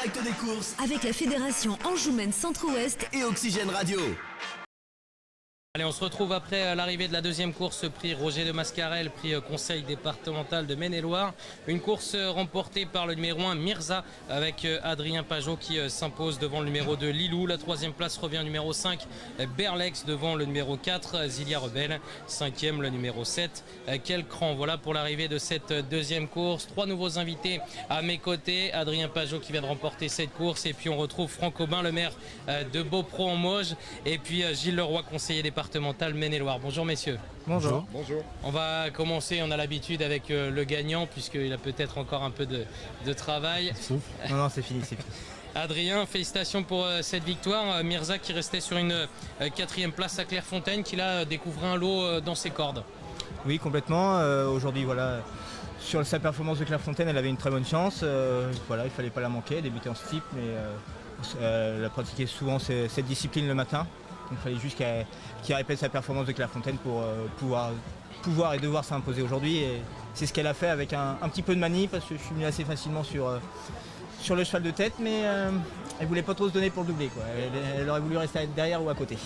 direct des courses avec la Fédération Anjoumen Centre-Ouest et Oxygène Radio. Allez, on se retrouve après l'arrivée de la deuxième course, prix Roger de Mascarel, prix conseil départemental de Maine-et-Loire. Une course remportée par le numéro 1 Mirza avec Adrien Pajot qui s'impose devant le numéro 2 Lilou. La troisième place revient au numéro 5 Berlex devant le numéro 4 Zilia Rebelle. Cinquième le numéro 7 Kelcran. Voilà pour l'arrivée de cette deuxième course. Trois nouveaux invités à mes côtés. Adrien Pajot qui vient de remporter cette course. Et puis on retrouve Franck Aubin, le maire de Beaupro en Mauges. Et puis Gilles Leroy, conseiller départemental Maine-et-Loire. Bonjour messieurs. Bonjour. Bonjour. On va commencer, on a l'habitude avec le gagnant puisqu'il a peut-être encore un peu de travail. Non, c'est fini, c'est fini. Adrien, félicitations pour cette victoire. Mirza qui restait sur une quatrième place à Clairefontaine, qui là découvrait un lot dans ses cordes. Oui, complètement. Aujourd'hui, voilà, sur sa performance de Clairefontaine, elle avait une très bonne chance. Voilà, il ne fallait pas la manquer, débuter en steep, mais elle a pratiqué souvent cette discipline le matin. Donc il fallait juste qu'elle répète sa performance de Clairefontaine pour pouvoir et devoir s'imposer aujourd'hui. Et c'est ce qu'elle a fait avec un petit peu de manie, parce que je suis venu assez facilement sur le cheval de tête, mais elle ne voulait pas trop se donner pour le doubler, quoi. Elle aurait voulu rester derrière ou à côté.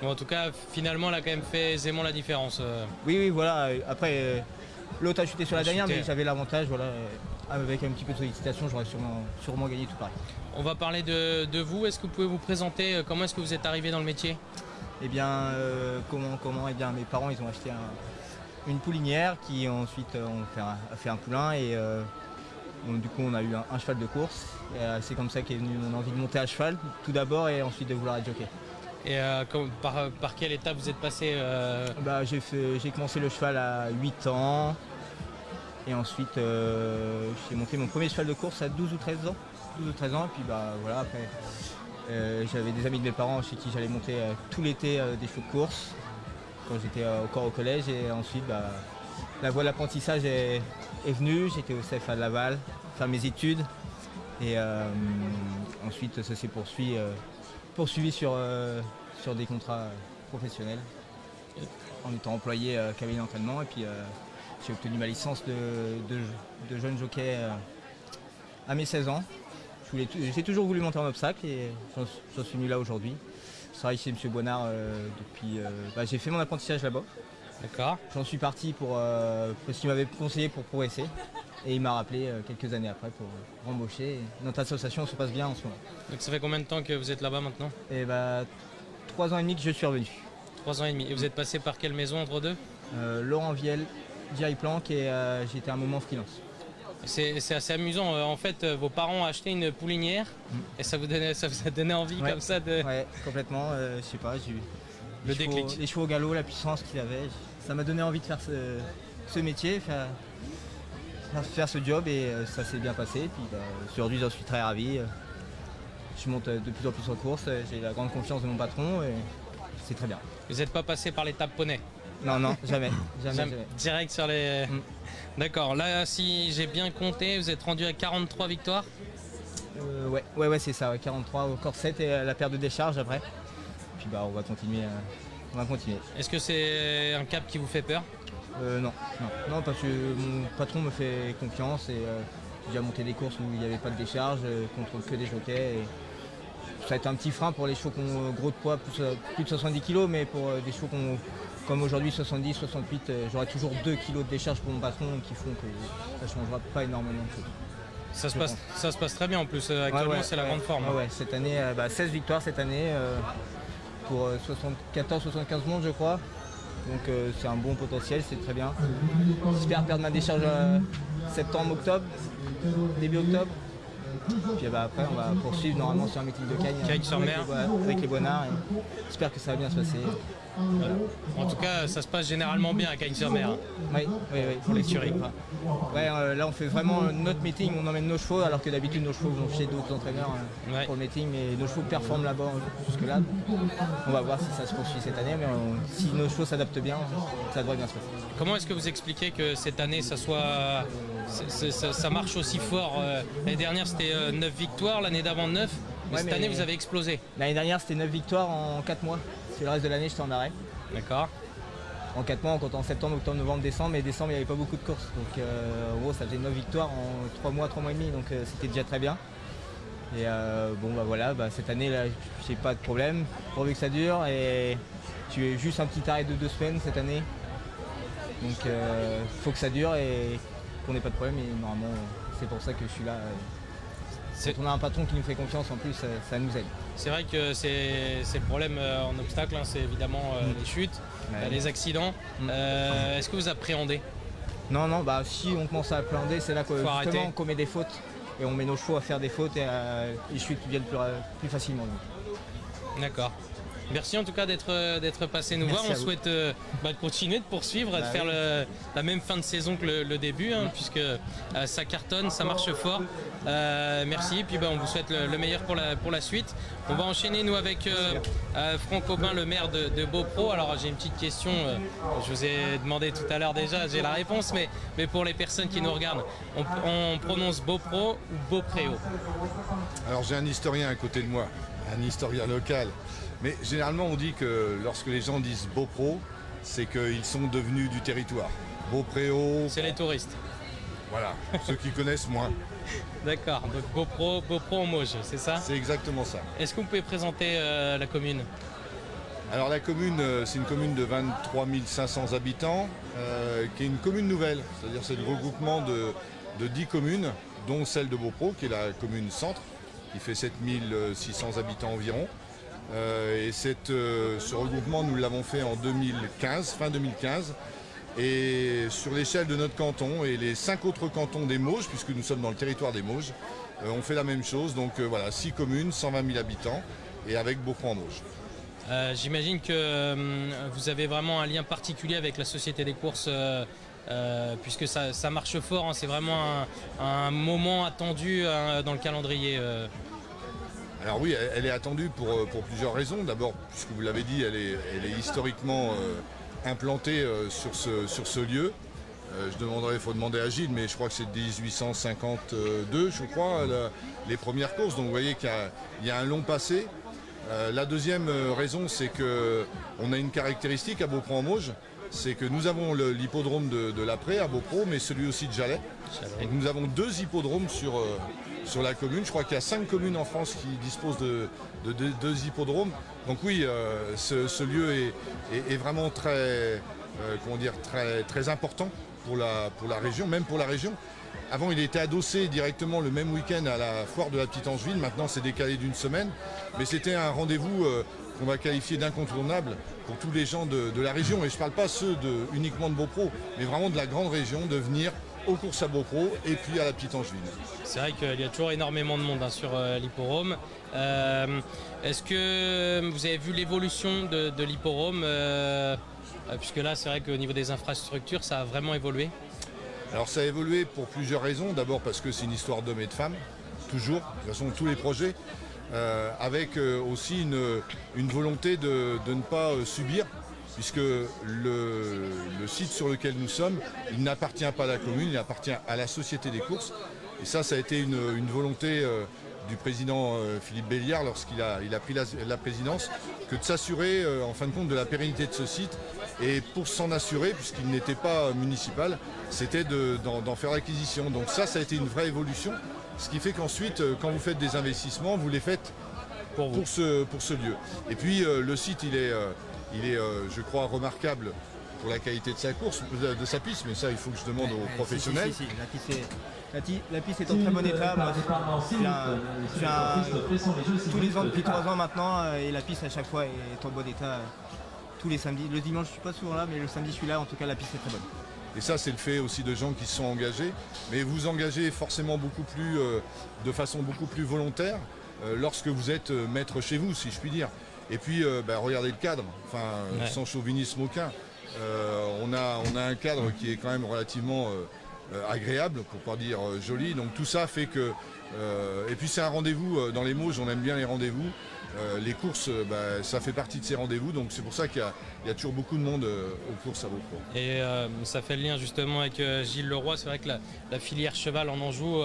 Bon, en tout cas, finalement, elle a quand même fait aisément la différence. Oui, voilà. Après, l'autre a chuté sur la dernière, mais j'avais l'avantage. Voilà, avec un petit peu de sollicitation, j'aurais sûrement gagné tout pareil. On va parler de vous. Est-ce que vous pouvez vous présenter? Comment est-ce que vous êtes arrivé dans le métier? Eh bien, comment Eh bien, mes parents, ils ont acheté une poulinière qui ensuite a fait un poulain et du coup, on a eu un cheval de course. C'est comme ça qu'est venue mon envie de monter à cheval, tout d'abord, et ensuite de vouloir être jockey. Et par quelle étape vous êtes passé J'ai commencé le cheval à 8 ans. Et ensuite, j'ai monté mon premier cheval de course à 12 ou 13 ans. Et puis voilà, après, j'avais des amis de mes parents chez qui j'allais monter tout l'été des chevaux de course quand j'étais encore au collège. Et ensuite, la voie de l'apprentissage est venue. J'étais au CFA de Laval, faire mes études. Et ensuite, ça s'est poursuivi sur des contrats professionnels en étant employé cabinet d'entraînement. Et puis, j'ai obtenu ma licence de jeune jockey à mes 16 ans. J'ai toujours voulu monter en obstacle et j'en suis venu là aujourd'hui. Je travaille chez M. Bonnard depuis... j'ai fait mon apprentissage là-bas. D'accord. J'en suis parti parce qu'il m'avait conseillé pour progresser. Et il m'a rappelé quelques années après pour embaucher. Notre association se passe bien en ce moment. Donc ça fait combien de temps que vous êtes là-bas maintenant? 3 ans et demi que je suis revenu. 3 ans et demi. Et vous êtes passé par quelle maison entre deux? Laurent Viel, Jerry Planck et j'étais un moment freelance. C'est assez amusant. En fait, vos parents ont acheté une poulinière et ça vous a donné envie comme ça de... Ouais, complètement. Je sais pas, j'ai eu le déclic. Les chevaux au galop, la puissance qu'il avait. Ça m'a donné envie de faire ce métier, faire ce job et ça s'est bien passé. Puis aujourd'hui, j'en suis très ravi. Je monte de plus en plus en course. J'ai la grande confiance de mon patron et c'est très bien. Vous n'êtes pas passé par l'étape poney? Non, jamais. Direct sur les... D'accord, là si j'ai bien compté, vous êtes rendu à 43 victoires? Ouais, c'est ça, 43 au corps 7 et la paire de décharge après. Puis on va continuer. Est-ce que c'est un cap qui vous fait peur? Non, parce que mon patron me fait confiance et j'ai déjà monté des courses où il n'y avait pas de décharge, contre que des jockeys. Et ça a été un petit frein pour les chevaux qui ont gros de poids, plus de 70 kg, mais pour des chevaux comme aujourd'hui 70, 68, j'aurai toujours 2 kg de décharge pour mon patron qui font que ça ne changera pas énormément de choses. Ça se passe très bien en plus, actuellement c'est la grande forme. Ouais, cette année, 16 victoires cette année pour 74-75 mondes je crois. Donc c'est un bon potentiel, c'est très bien. J'espère perdre ma décharge septembre-octobre, début octobre. Puis après on va poursuivre normalement sur un meeting de Cagnes-sur-Mer avec les Bonnards. J'espère que ça va bien se passer. Voilà. En tout cas, ça se passe généralement bien à Cagnes-sur-Mer. Oui, pour l'écurie. Là, on fait vraiment notre meeting, on emmène nos chevaux, alors que d'habitude, nos chevaux vont chez d'autres entraîneurs pour le meeting, mais nos chevaux performent là-bas jusque-là. On va voir si ça se poursuit cette année, mais si nos chevaux s'adaptent bien, ça devrait bien se passer. Comment est-ce que vous expliquez que cette année, ça marche aussi fort? L'année dernière, c'était 9 victoires, l'année d'avant 9, mais cette année, vous avez explosé. L'année dernière, c'était 9 victoires en 4 mois. Le reste de l'année, j'étais en arrêt. D'accord. En 4 mois, on compte en septembre, octobre, novembre, décembre. Mais décembre, il n'y avait pas beaucoup de courses. Donc en gros, ça faisait 9 victoires en 3 mois et demi. Donc c'était déjà très bien. Et bon bah voilà, cette année là j'ai pas de problème, pourvu que ça dure et tu es juste un petit arrêt de 2 semaines cette année. Donc faut que ça dure et qu'on n'ait pas de problème et normalement c'est pour ça que je suis là. Quand on a un patron qui nous fait confiance en plus ça nous aide. C'est vrai que c'est le problème en obstacle, hein, c'est évidemment les chutes, les accidents. Est-ce que vous appréhendez? Non, si on commence à appréhender, c'est là justement qu'on met des fautes et on met nos chevaux à faire des fautes et les chutes viennent plus facilement. D'accord. Merci en tout cas d'être passé nous voir. On souhaite de continuer de poursuivre, de faire la même fin de saison que le début, hein, puisque ça cartonne, ça marche fort. Merci, et puis on vous souhaite le meilleur pour la suite. On va enchaîner nous avec Franck Aubin, le maire de Beaupro. Alors j'ai une petite question, je vous ai demandé tout à l'heure déjà, j'ai la réponse, mais pour les personnes qui nous regardent, on prononce Beaupro ou Beaupréau? Alors j'ai un historien à côté de moi, un historien local. Mais généralement, on dit que lorsque les gens disent Beaupro, c'est qu'ils sont devenus du territoire. Beaupréau. C'est les touristes. Voilà, ceux qui connaissent moins. D'accord, donc Beaupro en Mauges, c'est ça? C'est exactement ça. Est-ce que vous pouvez présenter la commune? Alors la commune, c'est une commune de 23 500 habitants, qui est une commune nouvelle. C'est-à-dire c'est le regroupement de 10 communes, dont celle de Beaupro, qui est la commune centre, qui fait 7 600 habitants environ. Et ce regroupement, nous l'avons fait en 2015, fin 2015. Et sur l'échelle de notre canton et les 5 autres cantons des Mauges, puisque nous sommes dans le territoire des Mauges, on fait la même chose. Donc voilà, 6 communes, 120 000 habitants, et avec Beaupro en Mauges. J'imagine que vous avez vraiment un lien particulier avec la Société des courses, puisque ça marche fort, hein. C'est vraiment un moment attendu dans le calendrier. Alors oui, elle est attendue pour plusieurs raisons. D'abord, puisque vous l'avez dit, elle est historiquement implantée sur ce lieu. Il faut demander à Gilles, mais je crois que c'est 1852, je crois, les premières courses. Donc vous voyez qu'il y a un long passé. La deuxième raison, c'est qu'on a une caractéristique à Beaupro-en-Mauges, c'est que nous avons l'hippodrome de l'Après à Beaupro, mais celui aussi de Jalais. Donc nous avons 2 hippodromes sur la commune. Je crois qu'il y a 5 communes en France qui disposent de 2 hippodromes. Donc oui, ce lieu est vraiment très important pour la région, même pour la région. Avant, il était adossé directement le même week-end à la foire de la Petite Angevine. Maintenant, c'est décalé d'une semaine. Mais c'était un rendez-vous qu'on va qualifier d'incontournable pour tous les gens de la région. Et je ne parle pas uniquement de Beaupro, mais vraiment de la grande région, de venir aux courses à Beaupro et puis à la Petite Angevine. C'est vrai qu'il y a toujours énormément de monde sur l'hipporome. Est-ce que vous avez vu l'évolution de l'hipporome puisque là, c'est vrai qu'au niveau des infrastructures, ça a vraiment évolué. Alors ça a évolué pour plusieurs raisons. D'abord parce que c'est une histoire d'hommes et de femmes, toujours, de toute façon tous les projets, avec aussi une volonté de ne pas subir, puisque le site sur lequel nous sommes, il n'appartient pas à la commune, il appartient à la Société des courses. Et ça a été une volonté du président Philippe Béliard lorsqu'il a pris la présidence, que de s'assurer en fin de compte de la pérennité de ce site. Et pour s'en assurer, puisqu'il n'était pas municipal, c'était d'en faire l'acquisition. Donc ça a été une vraie évolution. Ce qui fait qu'ensuite, quand vous faites des investissements, vous les faites pour ce lieu. Et puis le site, il est, je crois, remarquable pour la qualité de sa course, de sa piste, mais ça, il faut que je demande aux professionnels. Si. La piste est en très bon état. Moi, tous les ans, depuis 3 ans maintenant, et la piste à chaque fois est en bon état. Tous les samedis. Le dimanche, je ne suis pas souvent là, mais le samedi, je suis là. En tout cas, la piste est très bonne. Et ça, c'est le fait aussi de gens qui se sont engagés. Mais vous engagez forcément de façon beaucoup plus volontaire lorsque vous êtes maître chez vous, si je puis dire. Et puis, regardez le cadre, sans chauvinisme aucun. On a un cadre qui est quand même relativement agréable, pour ne pas dire joli. Donc tout ça fait que... et puis c'est un rendez-vous dans les Mauges, on aime bien les rendez-vous. Les courses, ça fait partie de ces rendez-vous, donc c'est pour ça qu'il y a toujours beaucoup de monde aux courses à Beaupro. Et ça fait le lien justement avec Gilles Leroy. C'est vrai que la filière cheval en Anjou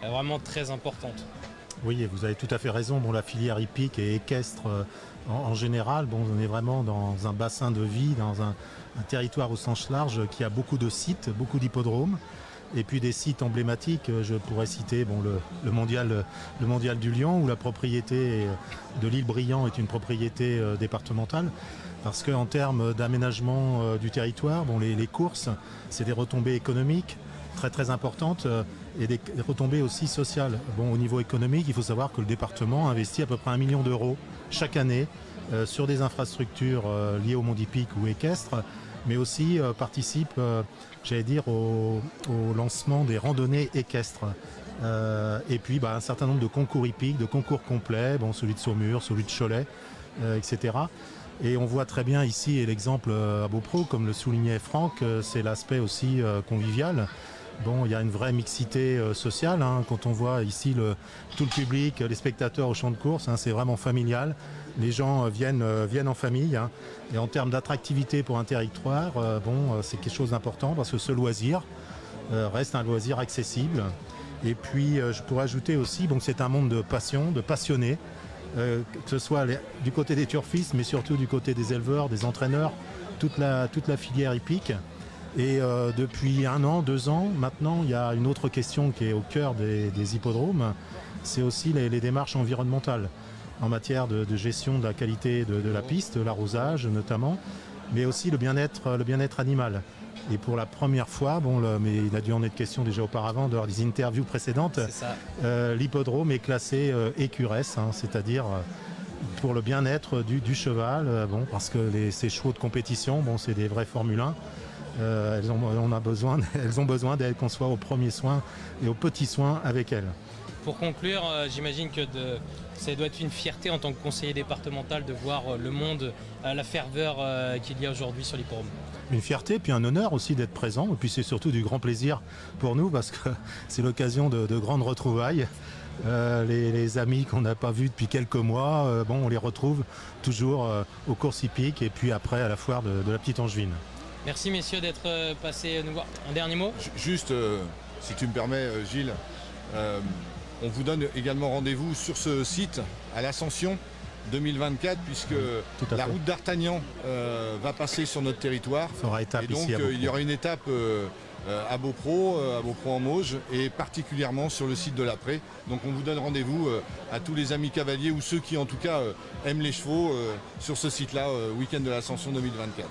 est vraiment très importante. Oui, et vous avez tout à fait raison. Bon, la filière hippique et équestre en général, on est vraiment dans un bassin de vie, dans un territoire au sens large qui a beaucoup de sites, beaucoup d'hippodromes. Et puis des sites emblématiques, je pourrais citer le mondial du Lion, où la propriété de l'île Briand est une propriété départementale. Parce qu'en termes d'aménagement du territoire, les courses, c'est des retombées économiques très très importantes et des retombées aussi sociales. Au niveau économique, il faut savoir que le département investit à peu près 1 million d'euros chaque année sur des infrastructures liées au monde hippique ou équestre, mais aussi participe, au lancement des randonnées équestres. Et puis un certain nombre de concours hippiques, de concours complets, celui de Saumur, celui de Cholet, etc. Et on voit très bien ici, et l'exemple à Beaupro, comme le soulignait Franck, c'est l'aspect aussi convivial. Il y a une vraie mixité sociale, quand on voit ici tout le public, les spectateurs au champ de course, c'est vraiment familial. Les gens viennent en famille. Et en termes d'attractivité pour un territoire, c'est quelque chose d'important parce que ce loisir reste un loisir accessible. Et puis je pourrais ajouter aussi, c'est un monde de passion, de passionnés. Que ce soit du côté des turfistes, mais surtout du côté des éleveurs, des entraîneurs, toute la filière hippique. Et depuis 1 an, 2 ans, maintenant, il y a une autre question qui est au cœur des hippodromes, c'est aussi les démarches environnementales en matière de gestion de la qualité de la piste, l'arrosage notamment, mais aussi le bien-être animal. Et pour la première fois, mais il a dû en être question déjà auparavant lors des interviews précédentes, l'hippodrome est classé EQRS, c'est-à-dire pour le bien-être du cheval, parce que ces chevaux de compétition, c'est des vrais Formule 1. Elles ont besoin qu'on soit aux premiers soins et aux petits soins avec elles. Pour conclure, j'imagine que ça doit être une fierté en tant que conseiller départemental de voir le monde, la ferveur qu'il y a aujourd'hui sur l'hippodrome. Une fierté, puis un honneur aussi d'être présent. Et puis c'est surtout du grand plaisir pour nous parce que c'est l'occasion de grandes retrouvailles. Les amis qu'on n'a pas vus depuis quelques mois, on les retrouve toujours aux courses hippiques et puis après à la foire de la Petite Angevine. Merci messieurs d'être passés nous voir. Un dernier mot ? Juste, si tu me permets Gilles, on vous donne également rendez-vous sur ce site à l'Ascension 2024 puisque la route d'Artagnan va passer sur notre territoire. Fera étape et donc ici à Beaupro. Il y aura une étape à Beaupro en Mauges et particulièrement sur le site de l'Après. Donc on vous donne rendez-vous à tous les amis cavaliers ou ceux qui en tout cas aiment les chevaux sur ce site-là, week-end de l'Ascension 2024.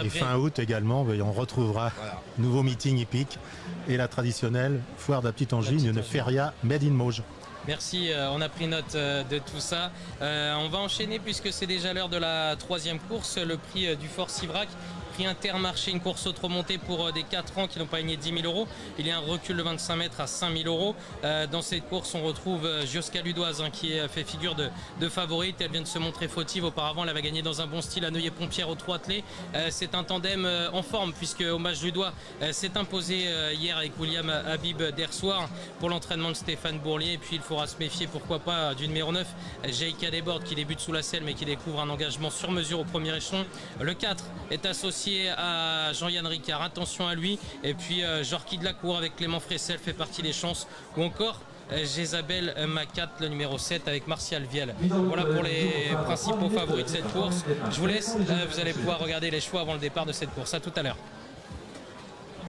Et fin août également, on retrouvera nouveau meeting hippique et la traditionnelle foire de la Petite Angevine, une feria made in Mauges. Merci, on a pris note de tout ça. On va enchaîner puisque c'est déjà l'heure de la 3e course, le prix du Fort Sivrac. Prix Intermarché, une course auto-montée pour des 4 ans qui n'ont pas gagné 10 000 euros. Il y a un recul de 25 mètres à 5 000 euros. Dans cette course, on retrouve Josca Ludoise qui fait figure de favorite. Elle vient de se montrer fautive. Auparavant, elle avait gagné dans un bon style à Neuilly-Pompière au Trot attelé. C'est un tandem en forme puisque Hommage Ludois s'est imposé hier avec William Habib d'Ersoir pour l'entraînement de Stéphane Bourlier. Et puis il faudra se méfier, pourquoi pas, du numéro 9, J.K. Desbordes qui débute sous la selle mais qui découvre un engagement sur mesure au premier échelon. Le 4 est associé à Jean-Yann Ricard, attention à lui. Et puis Jorki de la Cour avec Clément Fressel fait partie des chances. Ou encore Jézabel Macat, le numéro 7 avec Martial Viel. Voilà pour les principaux favoris de cette course. Je vous laisse, vous allez pouvoir regarder les choix avant le départ de cette course. À tout à l'heure.